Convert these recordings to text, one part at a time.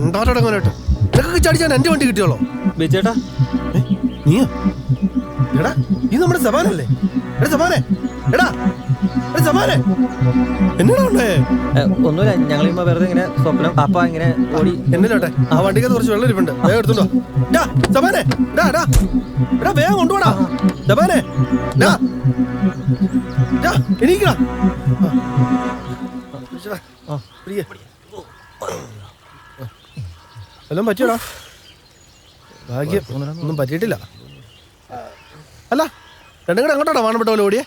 പിന്നെ ഉണ്ടാടങ്ങോട്ട് നിനക്കൊക്കെ ചടിച്ചാൻ എന്റെ വണ്ടി കിട്ടിയോളോ ബിജേട്ടാ? നീയോ? എടാ ഇത് നമ്മുടെ സമാനല്ലേ? എടാ സമാനെ, എടാ സമാനെ, എന്നടാ ഉണ്ടേ? ഒന്നുമില്ല, ഞങ്ങൾ വെറുതെ ഇങ്ങനെ സ്വപ്നം പാപ്പ ഇങ്ങനെ ഓടി. എന്നിട്ടെ ആ വണ്ടിക്ക് കുറച്ച് വെള്ളം ഇരിപ്പുണ്ട്, വേഗം എടുത്തുണ്ടോ. സമാനെ, എടാ വേഗം കൊണ്ടുപോടാ. സമാനെ എണീക്കടാ. എല്ലാം പറ്റിയോടാ? ഭാഗ്യം ഒന്നും പറ്റിയിട്ടില്ല. അല്ല രണ്ടും കൂടെ അങ്ങോട്ടാ വാണപ്പെട്ട പോലെ ഓടിയേ?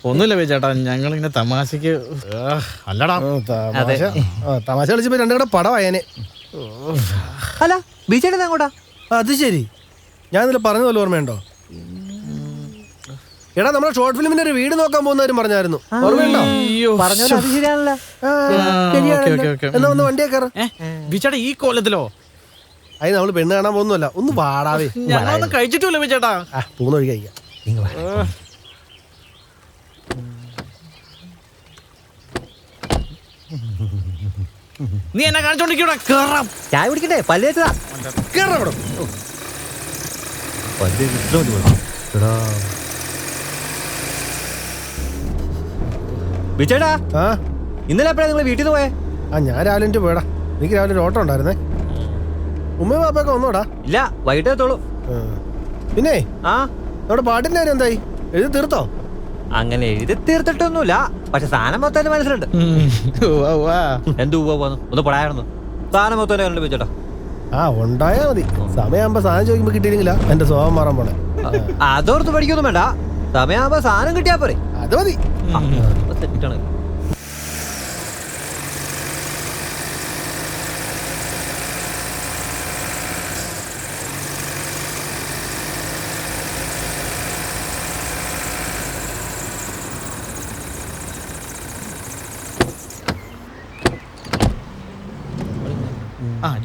ഒന്നുമില്ല ചേട്ടാ, ഞങ്ങളിങ്ങനെ തമാശക്ക്. അല്ലടാ തമാശ കളിച്ചപ്പോ രണ്ടും കൂടെ പടവായനെ. അല്ല ബിജേട്ടാ അങ്ങോട്ടാ? അത് ശരി, ഞാൻ ഇന്നലെ പറഞ്ഞ പോലെ ഓർമ്മയുണ്ടോ? എടാ നമ്മുടെ ഷോർട്ട് ഫിലിമിന്റെ ഒരു വീട് നോക്കാൻ പോകുന്നവരും പറഞ്ഞായിരുന്നു, ഓർമ്മയുണ്ടോ? പറഞ്ഞല്ലോ, അത് ശരിയാണല്ലോ. എന്നാ ഒന്ന് വണ്ടിയെ കയറ. ബിച്ചേട്ടാ ഈ കോലത്തിലോ? അത് നമ്മള് പെണ്ണ് കാണാൻ പോകുന്നല്ല, ഒന്ന് പാടാവേ. ഞങ്ങളൊന്നും കഴിച്ചിട്ടില്ല ബിച്ചേട്ടാ. പൂന്ന് വഴി കഴിക്കാം. നീ എന്നെ കാണിച്ചോണ്ടിരിക്കൂടാ. കേറാം. ചായ കുടിക്കട്ടെ? പല്ല് വെച്ചതാ. ബിച്ചേട്ടാ ഇന്നലെ എപ്പോഴാ നിങ്ങൾ വീട്ടിൽ നിന്ന് പോയേ? ഞാൻ രാവിലെ എനിക്ക് പോയടാ. എനിക്ക് രാവിലെ ഒരു ഓട്ടം ഉണ്ടായിരുന്നേ. ഉമ്മയും പാപ്പൊക്കെ വന്നോടാ? ഇല്ല, വൈകിട്ടേ എത്തോളൂ. പിന്നെ നമ്മുടെ പാട്ടിന്റെ കാര്യം എന്തായി? എഴുതി തീർത്തോ? അങ്ങനെ എഴുതി തീർത്തിട്ടൊന്നുമില്ല, പക്ഷെ സാധനം മൊത്തം മനസ്സിലുണ്ട്. എന്ത് പോവാന്ന് ഒന്ന് പറയായിരുന്നു. സാധനം മൊത്തം ബിച്ചേട്ടാ. ഉണ്ടായാ മതി. സമയമാകുമ്പോ സാധനം ചോദിക്കുമ്പോ കിട്ടിയില്ലെങ്കിലാ എന്റെ സ്വഭാവം മാറാൻ പോണേ. അതോർത്ത് പഠിക്കൊന്നും വേണ്ട, സമയമാകുമ്പോ സാധനം കിട്ടിയാ പോരെ. അത് മതി. തെറ്റാണ്.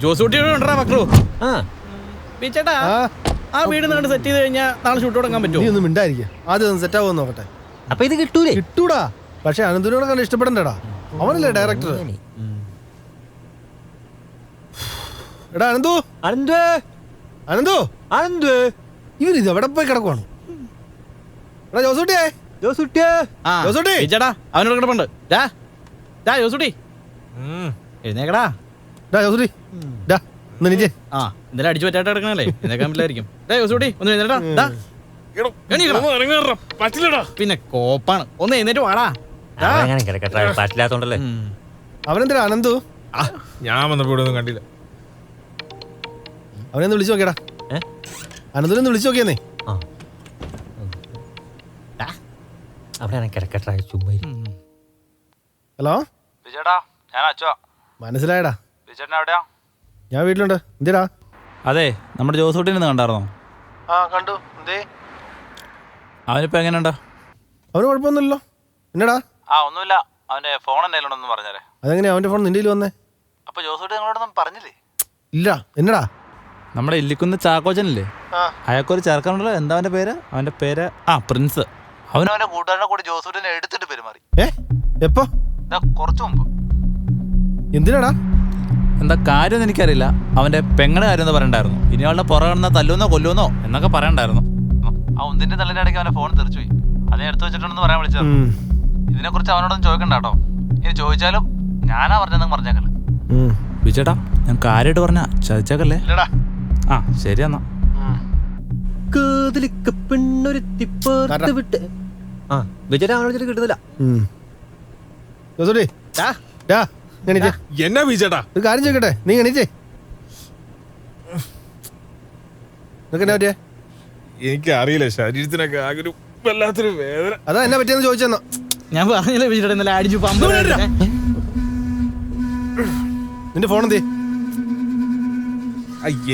ജോസൂട്ടിയോട് ഉണ്ടോ മക്കളു? ബിച്ചേട്ടാ ആ വീട് നാട് സെറ്റ് ചെയ്ത് കഴിഞ്ഞാൽ നാളെ ഷൂട്ട് തുടങ്ങാൻ പറ്റുമോ? നീ ഒന്നും മിണ്ടായിരിക്കും, ആദ്യം സെറ്റ് ആവുമെന്ന് നോക്കട്ടെ. അപ്പൊ ഇത് കിട്ടൂലേ? കിട്ടൂടാ, പക്ഷെ അനന്തനോട് കണ്ട് ഇഷ്ടപ്പെടണ്ടടാ. അവനല്ലേ ഡയറക്ടർ. എടാ അനന്തു, ഇവൻ ഇത് എവിടെ പോയി കിടക്കുവാണ്? എടാ ജോസൂട്ടിയേ, ബിച്ചേട്ടാ അവനോട് കിടപ്പുണ്ട്. ജോസൂട്ടി എഴുന്നേക്കടാ. ജോസൂട്ടി ഇന്നലെ അടിച്ചു പറ്റാട്ട് കിടക്കണല്ലേ, എഴുന്നേക്കാൻ പറ്റില്ലായിരിക്കും. ജോസൂട്ടി ഒന്ന് എഴുന്നേറ്റാ. പിന്നെ കോപ്പാണ്, ഒന്ന് എഴുന്നേറ്റ് വാടാ. പറ്റില്ലാത്തോണ്ടല്ലേ. അവനെന്താ അനന്തു? ഞാൻ വന്നപ്പോ ഇവിടെ ഒന്നും കണ്ടില്ല. അവനെന്ന് വിളിച്ചു നോക്കിയടാ. അനന്തുനെ വിളിച്ചു നോക്കിയെന്നേ. ഹലോ മനസ്സിലായടാ? ഞാൻ വീട്ടിലുണ്ട്. എന്തിനാ? അതെ, നമ്മുടെ ജോസൂട്ടിനെ കണ്ടായിരുന്നോ? കണ്ടു. എന്തേ? അവനിപ്പോ എങ്ങനെയുണ്ടോ? അവന് കുഴപ്പമൊന്നുമില്ലല്ലോ. എന്നടാ? ഒന്നുമില്ല, അവന്റെ ഫോൺ എന്തെങ്കിലും പറഞ്ഞാലേ. അതെങ്ങനെയാ അവന്റെ ഫോൺ നിന്റെ വന്നേ? അപ്പൊ ജോസൂട്ടി നിങ്ങളോടൊന്നും പറഞ്ഞില്ലേ? ഇല്ല. എന്നടാ? നമ്മുടെ ഇല്ലിക്കുന്ന് ചാക്കോച്ചനല്ലേ, അയാൾക്കൊരു ചേർക്കാനുണ്ടല്ലോ. എന്താ അവന്റെ പേര്? അവന്റെ പേര് പ്രിൻസ്. അവനവന്റെ കൂട്ടുകാരനെ കൂടി ജോസൂട്ടിനെ എടുത്തിട്ട് പെരുമാറി. എപ്പോ? കുറച്ചു മുമ്പ്. എന്തിനാടാ? എന്താ കാര്യം എനിക്കറിയില്ല. അവന്റെ പെങ്ങളുടെ കാര്യം എന്ന് പറയണ്ടായിരുന്നു. ഇനി അവളുടെ പുറകെ തല്ലുന്നോ കൊല്ലുന്നോ എന്നൊക്കെ പറയണ്ടായിരുന്നു. ആ ഒന്നിന്റെ തള്ളിന്റെ ഇടയ്ക്ക് അവന്റെ ഫോൺ തെറിച്ചുപോയി. അതിനെ എടുത്തു വെച്ചിട്ടുണ്ടെന്ന് പറയാൻ വിളിച്ചത്. ഇതിനെ കുറിച്ച് അവനോടൊന്നും ചോദിക്കണ്ട കേട്ടോ. ഇനി ചോദിച്ചാലും ഞാനാ പറഞ്ഞെന്ന് പറഞ്ഞേക്കല്ലേ. വിജേട്ടാ ഞാൻ കാര്യമായിട്ട് പറഞ്ഞ ചതിച്ചേക്കല്ലേ? ശരി എന്നാ. കിട്ടുന്നില്ല. എന്നാ ബിച്ചേട്ടാ ഒരു കാര്യം ചോദിക്കട്ടെ? നീ എണീച്ചേ. എനിക്ക് അറിയില്ല, ശരീരത്തിനൊക്കെ ആകെ ഒരു വല്ലാത്തൊരു വേദന. അതാ എന്നെ പറ്റിയെന്ന് ചോദിച്ചെന്നോ? ഞാൻ പറഞ്ഞില്ലേ ബിച്ചേട്ടാ, ഇന്നലെ അടിച്ചു പമ്പ്. നിന്റെ ഫോൺ എന്തേ?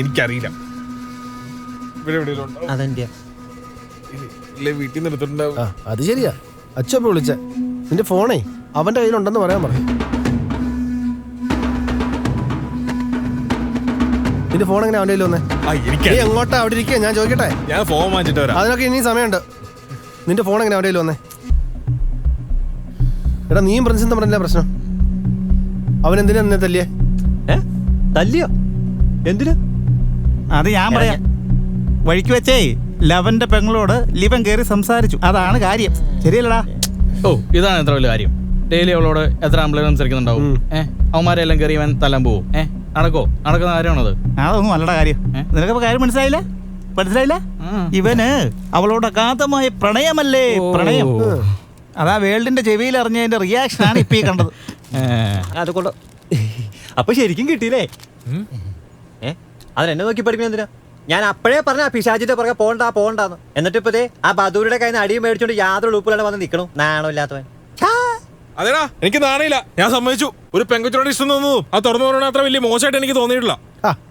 എനിക്കറിയില്ല. ഇവിടെ അത് ശരിയാ. അച്ഛപ്പ വിളിച്ചേ. നിന്റെ ഫോണേ അവന്റെ കയ്യിലുണ്ടെന്ന് പറയാൻ പറഞ്ഞു. നിന്റെ ഫോൺ എങ്ങനെ അവന്റെ കയ്യിൽ വന്നേ? നീ എങ്ങോട്ടാ അവിടെ ഇരിക്കുക? ഞാൻ ചോദിക്കട്ടെ. ഞാൻ ഫോൺ വാങ്ങിച്ചിട്ട് വരാം. അതിനൊക്കെ ഇനിയും സമയമുണ്ട്. നിന്റെ ഫോൺ എങ്ങനെ അവന്റെ കയ്യിൽ വന്നേ? എടാ നീയും പ്രിൻസും പറഞ്ഞില്ല പ്രശ്നം. അവൻ എന്തിനാ നിന്നെ തല്ലിയേ? തല്ലിയോ? എന്തിനാ? അത് ഞാൻ പറയാം. വഴിക്ക് വെച്ചേ ലവന്റെ പെങ്ങളോട് ലിവൻ കയറി സംസാരിച്ചു. അതാണ് കാര്യം. ശരിയല്ലടാ? ഓ ഇതാണ് എത്ര വലിയ കാര്യം. ഡെയിലി അവളോട് എത്ര ആമ്പിളേർ സംസാരിക്കുന്നുണ്ടാവും. അവന്മാരെല്ലാം കയറി അവൻ തല്ലാൻ പോവും. നടക്കുന്ന കാര്യമാണത്. അതൊന്നും അല്ലടാ കാര്യം. നിനക്കപ്പോ കാര്യം മനസ്സിലായില്ല? ഇവന് അവളോട് അഗാധമായ പ്രണയമല്ലേ, പ്രണയം. അതാ വേൾഡിന്റെ ചെവിയിൽ അറിഞ്ഞതിന്റെ റിയാക്ഷൻ ആണ് ഇപ്പൊ ഈ കണ്ടത്. അതുകൊണ്ട് അപ്പൊ ശരിക്കും കിട്ടിയില്ലേ? അതിനെന്നെ നോക്കി പഠിക്കുന്ന എന്തിനാ? ഞാൻ അപ്പോഴേ പറഞ്ഞ പിശാചിന്റെ പുറകെ പോണ്ടാന്ന്. എന്നിട്ട് ഇപ്പതേ ആ ബദൂരിയുടെ കയ്യിൽ നിന്ന് അടിയും മേടിച്ചോണ്ട് യാതൊരു ഉളുപ്പിലാണ് വന്ന് നിൽക്കണു. നാണോ ഇല്ലാത്തവൻ. അതേടാ എനിക്ക് നാണയില്ല. ഞാൻ സമ്മതിച്ചു. ഒരു പെങ്കൊച്ചിനോട് ഇഷ്ടം തോന്നുന്നു. അത് തുറന്നു പറഞ്ഞാൽ അത്ര വലിയ മോശമായിട്ട് എനിക്ക് തോന്നിയിട്ടില്ല.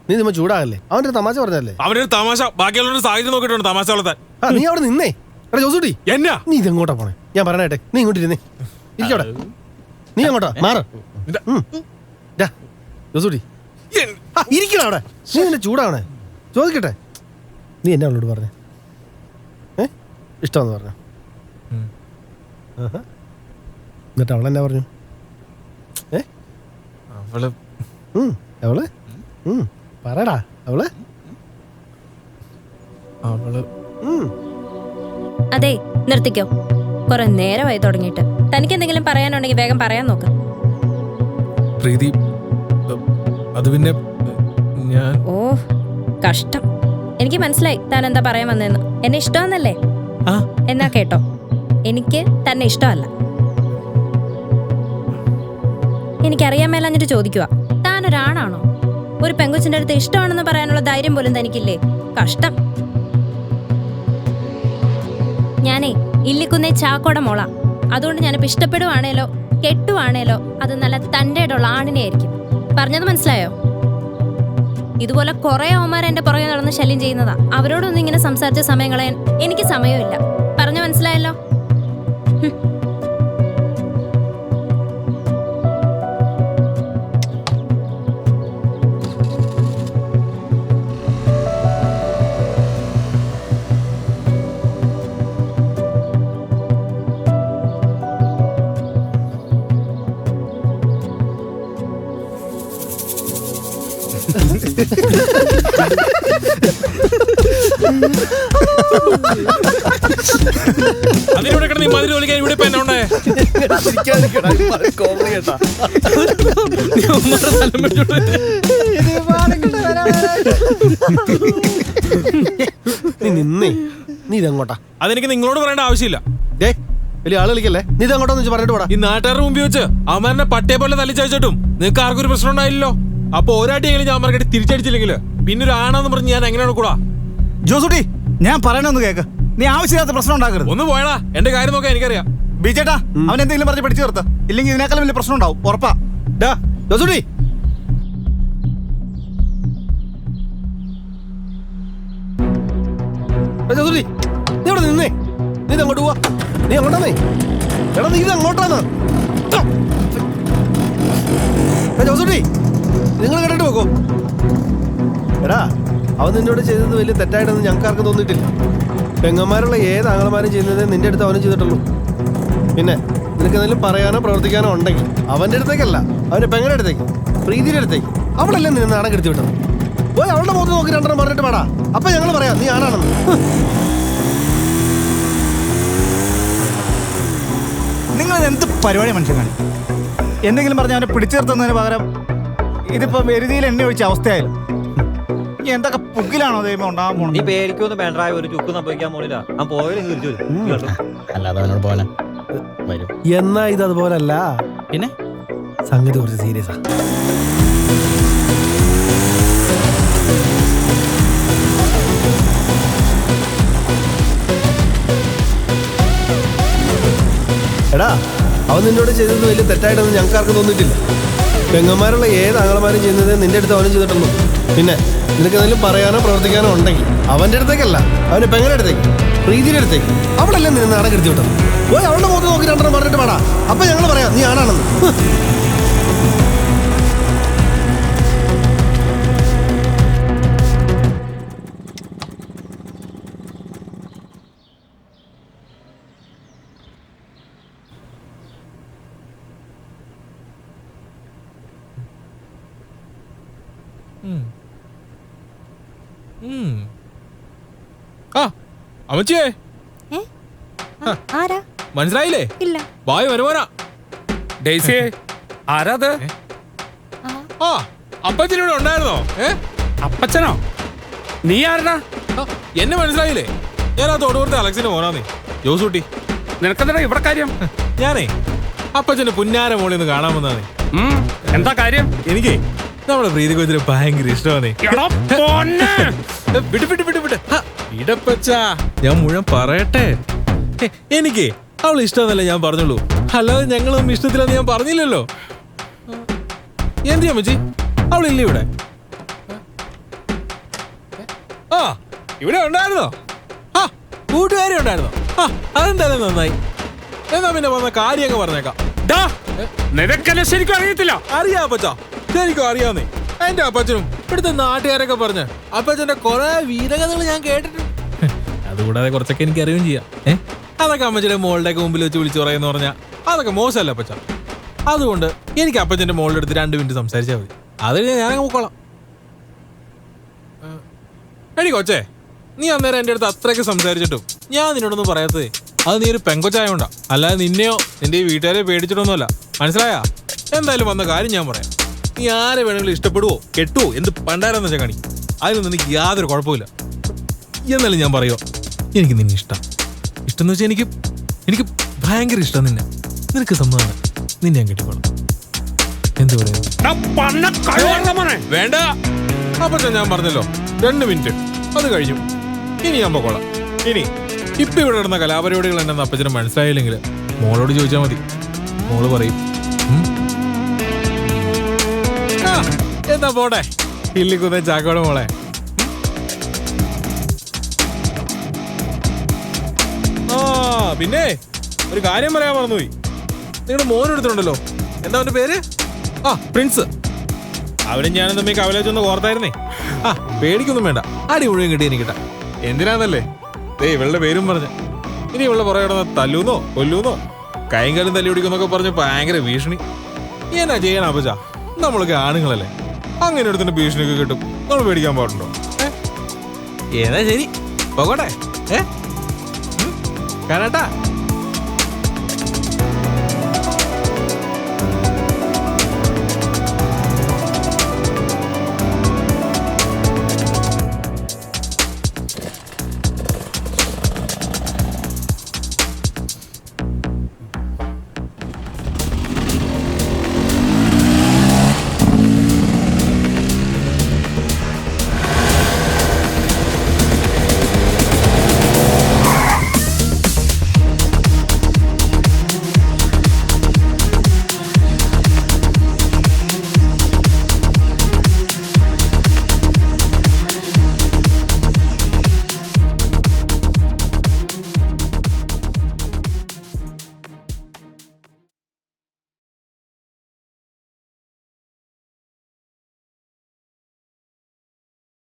നീ നമ്മൾ ചൂടാകല്ലേ? അവന്റെ തമാശ പറഞ്ഞല്ലേ? അവനൊരു തമാശ. ബാക്കിയുള്ളവരുടെ സാഹചര്യം നോക്കിയിട്ടുണ്ട് തമാശ വളർത്താൻ. നീ അവിടെ നിന്നേ. എടാ ജോസൂട്ടി എന്നാ നീ ഇതെങ്ങോട്ടാ പോണേ? ഞാൻ പറയട്ടെ, നീ ഇങ്ങോട്ട് ഇരുന്നേ. ഇരിക്കവിടെ. നീ അങ്ങോട്ടാ മാറ്. ജോസൂട്ടി ഇരിക്കണ അവിടെ. നീ എന്നെ ചൂടാവണേ. ചോദിക്കട്ടെ, നീ എന്നെ അവളോട് പറഞ്ഞേ? ഇഷ്ടമെന്ന് പറഞ്ഞു. എന്നിട്ട് അവളെന്നാ പറഞ്ഞു? അവള് പറയടാ. അവള് അതെ, നിർത്തിക്കോ. കുറെ നേരമായി തുടങ്ങിയിട്ട്. തനിക്ക് എന്തെങ്കിലും പറയാനുണ്ടെങ്കിൽ വേഗം പറയാൻ നോക്ക്. പ്രീതി, അത് പിന്നെ ഞാൻ ഓ കഷ്ടം. എനിക്ക് മനസ്സിലായി താൻ എന്താ പറയാൻ വന്നതെന്ന്. എന്നെ ഇഷ്ടമെന്നല്ലേ? എന്നാ കേട്ടോ, എനിക്ക് തന്നെ ഇഷ്ടമല്ല. എനിക്കറിയാൻ മേലാഞ്ഞിട്ട് ചോദിക്കുക, താൻ ഒരാണാണോ? ഒരു പെങ്കൊച്ചിന്റെ അടുത്ത് ഇഷ്ടമാണെന്ന് പറയാനുള്ള ധൈര്യം പോലും തനിക്കില്ലേ? കഷ്ടം. ഞാനേ ഇല്ലിക്കുന്നേ ചാക്കോടെ മോള. അതുകൊണ്ട് ഞാനിപ്പോ ഇഷ്ടപ്പെടുവാണേലോ കെട്ടുവാണേലോ അത് നല്ല തൻ്റെ ഇടമുള്ള ആണിനെ ആയിരിക്കും. പറഞ്ഞത് മനസ്സിലായോ? ഇതുപോലെ കുറെ അവന്മാർ എന്റെ പുറകെ നടന്ന് ശല്യം ചെയ്യുന്നതാ. അവരോടൊന്നും ഇങ്ങനെ സംസാരിച്ച സമയം കളയാൻ എനിക്ക് സമയമില്ല. പറഞ്ഞ മനസ്സിലായല്ലോ? അതിലൂടെ കിടന്ന് ഈ മതിൽ ഒലിക്കാൻ ഇവിടെ ഇപ്പൊ ഉണ്ടായേ. നീ നിന്നേ. നീ ഇതെങ്ങോട്ടാ? അതെനിക്ക് നിങ്ങളോട് പറയേണ്ട ആവശ്യമില്ല. വലിയ ആള് കളിക്കല്ലേ? നീ ഇതെങ്ങോട്ടാന്ന് പറഞ്ഞിട്ട് പോടാ. ഈ നാട്ടുകാരുടെ മുമ്പിൽ വെച്ച് അവന്മാരെ പട്ടയെ പോലെ തല്ലിച്ചയച്ചിട്ടും നിങ്ങൾക്ക് ആർക്കും ഒരു പ്രശ്നം ഉണ്ടായില്ലല്ലോ. അപ്പൊ ഒരാട്ടിയെങ്കിലും ഞാൻ മാർക്കറ്റ് തിരിച്ചടിച്ചില്ലെങ്കിൽ പിന്നെ ഒരു ആണെന്ന് പറഞ്ഞ് ഞാൻ എങ്ങനെയാണ് കൂടാ? ജോസൂട്ടി, ഞാൻ പറയണമെന്ന് കേക്ക്. നീ ആവശ്യമില്ലാത്ത പ്രശ്നം ഉണ്ടാക്കരുത്. ഒന്ന് പോയടാ. എന്റെ കാര്യം നോക്കാൻ എനിക്കറിയാം. ബിജേട്ടാ, അവൻ എന്തെങ്കിലും പറഞ്ഞ് പിടിച്ചു ചേർത്ത്. ഇല്ലെങ്കിൽ ഇതിനേക്കാളും വലിയ പ്രശ്നം ഉണ്ടാവും. ഉറപ്പാ. ജോസൂട്ടി ജോസൂട്ടി നീ ഇവിടെ നിന്നേ. നീ ഇതെങ്ങോട്ട് പോവാ? നീ അങ്ങോട്ടാന്നേ. എടാ നീ ഇതെങ്ങോട്ടാന്ന്? ജോസൂട്ടി നിങ്ങൾ കേട്ടിട്ട് പോക്കോ. എടാ അവൻ നിന്നോട് ചെയ്തത് വലിയ തെറ്റായിട്ടൊന്നും ഞങ്ങൾക്ക് ആർക്കും തോന്നിയിട്ടില്ല. പെങ്ങന്മാരുള്ള ഏത് ആങ്ങളമാരും ചെയ്യുന്നത് നിന്റെ അടുത്ത് അവനും ചെയ്തിട്ടുള്ളൂ. പിന്നെ നിനക്ക് എന്തെങ്കിലും പറയാനോ പ്രവർത്തിക്കാനോ ഉണ്ടെങ്കിൽ അവന്റെ അടുത്തേക്കല്ല, അവന്റെ പെങ്ങളുടെ അടുത്തേക്ക്, പ്രീതിയുടെ അടുത്തേക്ക്. അവളല്ലേ നിന്നെ നാടൻ കെടുത്തി വിട്ടത്. പോയി അവളുടെ മുഖത്ത് നോക്കി രണ്ടെണ്ണം പറഞ്ഞിട്ട് പാടാ. അപ്പൊ ഞങ്ങൾ പറയാം നീ ആണാണെന്ന്. നിങ്ങൾ എന്ത് പരിപാടി മനുഷ്യനാണ്? എന്തെങ്കിലും പറഞ്ഞ് അവനെ പിടിച്ചു നിർത്തുന്നതിന് പകരം ഇതിപ്പോ വെറുതിയിൽ എണ്ണ ഒഴിച്ച അവസ്ഥയായാലും എന്തൊക്കെ പുക്കിലാണോ ദൈവം ഉണ്ടാകാൻ പോണത്? നീ പേടിക്കൊന്നും വേണ്ടായ ഒരു ചുക്ക് സംഭവിക്കാൻ പോണില്ല. ആ പോയാലും തിരിച്ചു അല്ലാതെ അവനോട് പോകാനാ വരും. എന്നാ ഇത് അതുപോലല്ല. പിന്നെ സംഗതി കുറച്ച് സീരിയസാ. എടാ അവൻ നിന്നോട് ചെയ്തത് വലിയ തെറ്റായിട്ടൊന്നും ഞങ്ങൾക്ക് ആർക്കും തോന്നിയിട്ടില്ല. പെങ്ങന്മാരുള്ള ഏത് ആങ്ങളമാരും ചെയ്യുന്നത് നിന്റെ അടുത്ത് അവനും ചെയ്തിട്ടുള്ളൂ. പിന്നെ നിനക്ക് എന്തെങ്കിലും പറയാനോ പ്രവർത്തിക്കാനോ ഉണ്ടെങ്കിൽ അവന്റെ അടുത്തേക്കല്ല, അവന്റെ പെങ്ങളുടെ അടുത്തേക്ക്, പ്രീതിയുടെ അടുത്തേക്ക്. അവളല്ലേ നിന്നെ നാടൻ കെടുത്തി വിട്ടത്. പോയി അവളുടെ മുഖത്ത് നോക്കി രണ്ടെണ്ണം പറഞ്ഞിട്ട് പാടാ. അപ്പൊ ഞങ്ങൾ പറയാം നീ ആണാണെന്ന്. ആ അമ്മച്ചിയേ ആരാ? മനസ്സിലായില്ലേ? ഇല്ല. ബായ് വരുവാനാ. ഡെയ്സിയെ ആരാത്? ആ അപ്പച്ചനിവിടെ ഉണ്ടായിരുന്നോ? അപ്പച്ചനോ? നീ ആരടാ? എന്നെ മനസ്സിലായില്ലേ? ഞാൻ ആ തൊടുപുറത്തെ അലക്സിന്റെ മോനാന്നേ, ജോസൂട്ടി. നിനക്കെന്താ ഇവിടെ കാര്യം? ഞാനേ അപ്പച്ചന്റെ പുന്നാര മോളിൽ നിന്ന് കാണാൻ വന്നാന്നേ. എന്താ കാര്യം? എനിക്കേ നമ്മുടെ പ്രീതി കൊച്ചിന് ഭയങ്കര ഇഷ്ടമാന്നേ. വിട്ട് വിട്ട് വിട്ട് വിട്ട് ഇടപ്പച്ചാ, ഞാൻ മുഴുവൻ പറയട്ടെ. എനിക്ക് അവൾ ഇഷ്ടമെന്നല്ലേ ഞാൻ പറഞ്ഞുള്ളൂ, അല്ലാതെ ഞങ്ങളൊന്നും ഇഷ്ടത്തിലെന്ന് ഞാൻ പറഞ്ഞില്ലല്ലോ. എന്ത് അമ്മച്ചി അവളില്ലേ ഇവിടെ? ആ ഇവിടെ ഉണ്ടായിരുന്നോ? ആ കൂട്ടുകാരി ഉണ്ടായിരുന്നോ? ആ അതെന്തായാലും നന്നായി. എന്നാ പിന്നെ വന്ന കാര്യം അങ്ങ് പറഞ്ഞേക്കാം. നിനക്കെന്നെ ശരിക്കും അറിയത്തില്ല. അറിയാം അപ്പച്ചാ, ശരിക്കും അറിയാന്നേ. എന്റെ അപ്പച്ചനും ഇവിടുത്തെ നാട്ടുകാരൊക്കെ പറഞ്ഞ അപ്പച്ചന്റെ കുറെ വീരകഥകൾ ഞാൻ കേട്ടിട്ടുണ്ട്. അതുകൂടാതെ കുറച്ചൊക്കെ എനിക്ക് അറിയുകയും ചെയ്യാം. അതൊക്കെ അമ്മച്ചിയുടെ മോളുടെ ഒക്കെ മുമ്പിൽ വെച്ച് വിളിച്ചു പറയുന്ന പറഞ്ഞാൽ അതൊക്കെ മോശമല്ല അപ്പച്ച. അതുകൊണ്ട് എനിക്ക് അപ്പച്ചന്റെ മോളുടെ അടുത്ത് 2 മിനിറ്റ് സംസാരിച്ചാൽ മതി, അത് കഴിഞ്ഞാൽ ഞാനങ്ങ് പോക്കോളാം. എടി കൊച്ചേ, നീ അന്നേരം എൻ്റെ അടുത്ത് അത്രയൊക്കെ സംസാരിച്ചിട്ടും ഞാൻ നിന്നോടൊന്നും പറയാത്തത് അത് നീ ഒരു പെങ്കൊച്ചായോണ്ടാ, അല്ലാതെ നിന്നെയോ നിന്റെ ഈ വീട്ടുകാരെ പേടിച്ചിട്ടൊന്നുമല്ല. മനസ്സിലായാ? എന്തായാലും വന്ന കാര്യം ഞാൻ പറയാം. നീ ആരെ വേണമെങ്കിലും ഇഷ്ടപ്പെടുവോ കെട്ടുവോ എന്ത് പണ്ടാരെന്ന് വെച്ചാൽ കാണി, അതിനൊന്നും എനിക്ക് യാതൊരു കുഴപ്പമില്ല. എന്നാലും ഞാൻ പറയുമോ, എനിക്ക് നിന്നെ ഇഷ്ടം. ഇഷ്ടം എന്ന് വെച്ചാൽ എനിക്ക് ഭയങ്കര ഇഷ്ടം നിന്നെ. നിനക്ക് സമ്മതമാണ്, നിന്നെ ഞാൻ കെട്ടിക്കോളാം. എന്ത് പറയുന്നു? വേണ്ട അപ്പച്ച, ഞാൻ പറഞ്ഞല്ലോ 2 മിനിറ്റ്, അത് കഴിഞ്ഞു. ഇനി ഞാൻ പോക്കോളാം. ഇനി ഇപ്പൊ ഇവിടെ നടന്ന കലാപരിപാടികൾ എന്നെ അപ്പച്ചന് മനസ്സിലായില്ലെങ്കിൽ മോളോട് ചോദിച്ചാൽ മതി, മോള് പറയും. എന്താ പോട്ടെ ഇല്ലിക്കുന്ന ചാക്കോടെ മോളെ. ആ പിന്നെ ഒരു കാര്യം പറയാൻ മറന്നുപോയി. നിങ്ങളുടെ മോനെടുത്തിട്ടുണ്ടല്ലോ, എന്താ അവന്റെ പേര്? ആ പ്രിൻസ്. അവനും ഞാനും തമ്മിൽ കവലേച്ചൊന്ന് ഓർത്തായിരുന്നേ. ആ പേടിക്കൊന്നും വേണ്ട, അടി മുഴുവൻ കിട്ടി എനിക്കിട്ട. എന്തിനാന്നല്ലേ ഇവളുടെ പേരും പറഞ്ഞ് ഇനി ഇവളുടെ പുറകെ കിടന്ന തല്ലൂന്നോ കൊല്ലൂന്നോ കൈകാലും തല്ലി പിടിക്കുന്നൊക്കെ പറഞ്ഞ് ഭയങ്കര ഭീഷണി. എന്നാ ചെയ്യണം അപ്പച്ച, നമ്മളൊക്കെ ആണുങ്ങളല്ലേ, അങ്ങനെ എടുത്തിന്റെ ഭീഷണിയൊക്കെ കിട്ടും. നമ്മൾ പേടിക്കാൻ പാടുണ്ടോ? ഏതാ ശരി പോകട്ടെ. കാണാട്ടാ.